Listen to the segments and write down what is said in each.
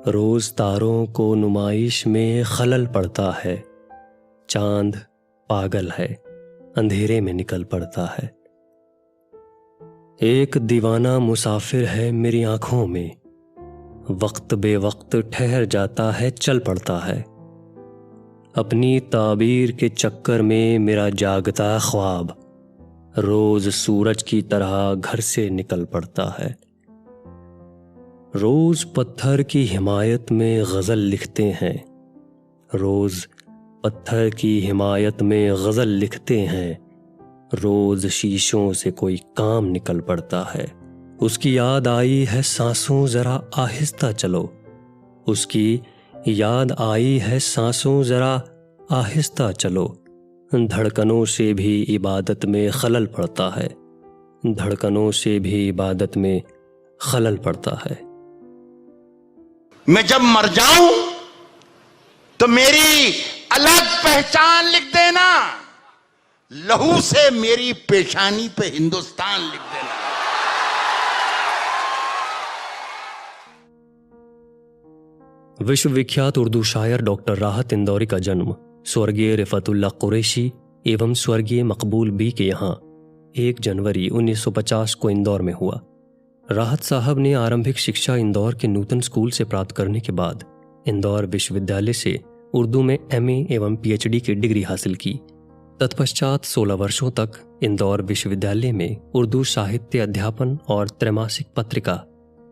रोज तारों को नुमाइश में खलल पड़ता है। चांद पागल है, अंधेरे में निकल पड़ता है। एक दीवाना मुसाफिर है मेरी आंखों में, वक्त बेवक्त ठहर जाता है, चल पड़ता है। अपनी ताबीर के चक्कर में मेरा जागता ख्वाब रोज सूरज की तरह घर से निकल पड़ता है। रोज पत्थर की हिमायत में गज़ल लिखते हैं, रोज पत्थर की हिमायत में गज़ल लिखते हैं। रोज शीशों से कोई काम निकल पड़ता है। उसकी याद आई है सांसों जरा आहिस्ता चलो, उसकी याद आई है सांसों जरा आहिस्ता चलो। धड़कनों से भी इबादत में खलल पड़ता है, धड़कनों से भी इबादत में खलल पड़ता है। मैं जब मर जाऊं तो मेरी अलग पहचान लिख देना, लहू से मेरी पेशानी पे हिंदुस्तान लिख देना। विश्वविख्यात उर्दू शायर डॉक्टर राहत इंदौरी का जन्म स्वर्गीय रिफतुल्लाह कुरैशी एवं स्वर्गीय मकबूल बी के यहाँ 1 जनवरी 1950 को इंदौर में हुआ। राहत साहब ने आरंभिक शिक्षा इंदौर के नूतन स्कूल से प्राप्त करने के बाद इंदौर विश्वविद्यालय से उर्दू में MA एवं PhD की डिग्री हासिल की। तत्पश्चात 16 वर्षों तक इंदौर विश्वविद्यालय में उर्दू साहित्य अध्यापन और त्रैमासिक पत्रिका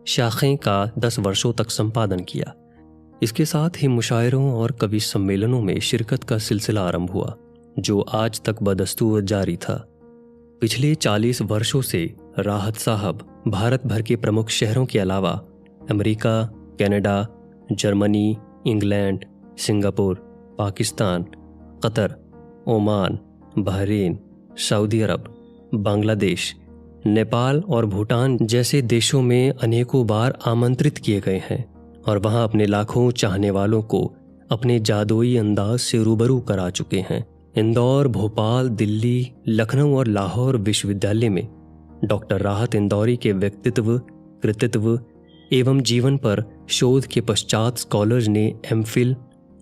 शाखें का 10 वर्षों तक संपादन किया। इसके साथ ही मुशायरों और कवि सम्मेलनों में शिरकत का सिलसिला आरंभ हुआ, जो आज तक बदस्तूर जारी था। पिछले 40 वर्षों से राहत साहब भारत भर के प्रमुख शहरों के अलावा America, Canada, Germany, England, Singapore, Pakistan, Qatar, Oman, Bahrain, Saudi Arab, Bangladesh, Nepal और भूटान जैसे देशों में अनेकों बार आमंत्रित किए गए हैं और वहां अपने लाखों चाहने वालों को अपने जादुई अंदाज से रूबरू करा चुके हैं। इंदौर, भोपाल, दिल्ली, लखनऊ और लाहौर विश्वविद्यालय में डॉक्टर राहत इंदौरी के व्यक्तित्व, कृतित्व एवं जीवन पर शोध के पश्चात स्कॉलर्स ने MPhil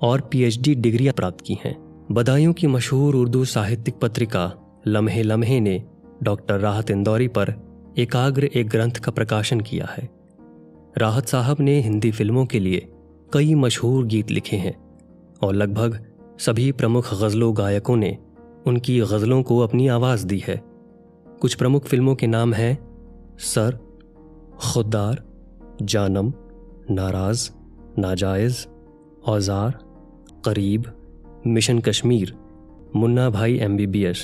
और PhD डिग्रियां प्राप्त की हैं। बदायूं की मशहूर उर्दू साहित्यिक पत्रिका लम्हे लम्हे ने डॉक्टर राहत इंदौरी पर एकाग्र एक ग्रंथ का प्रकाशन किया है। राहत साहब ने हिंदी फिल्मों के लिए कई मशहूर गीत लिखे हैं और लगभग सभी प्रमुख गज़लों गायकों ने उनकी गज़लों को अपनी आवाज़ दी है। कुछ प्रमुख फिल्मों के नाम हैं सर, खुददार, जानम, नाराज़, नाजायज़, औजार, करीब, मिशन कश्मीर, मुन्ना भाई MBBS,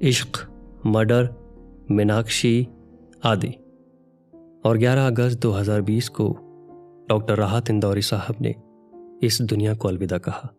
इश्क, मर्डर, मीनाक्षी आदि। और 11 अगस्त 2020 को डॉक्टर राहत इंदौरी साहब ने इस दुनिया को अलविदा कहा।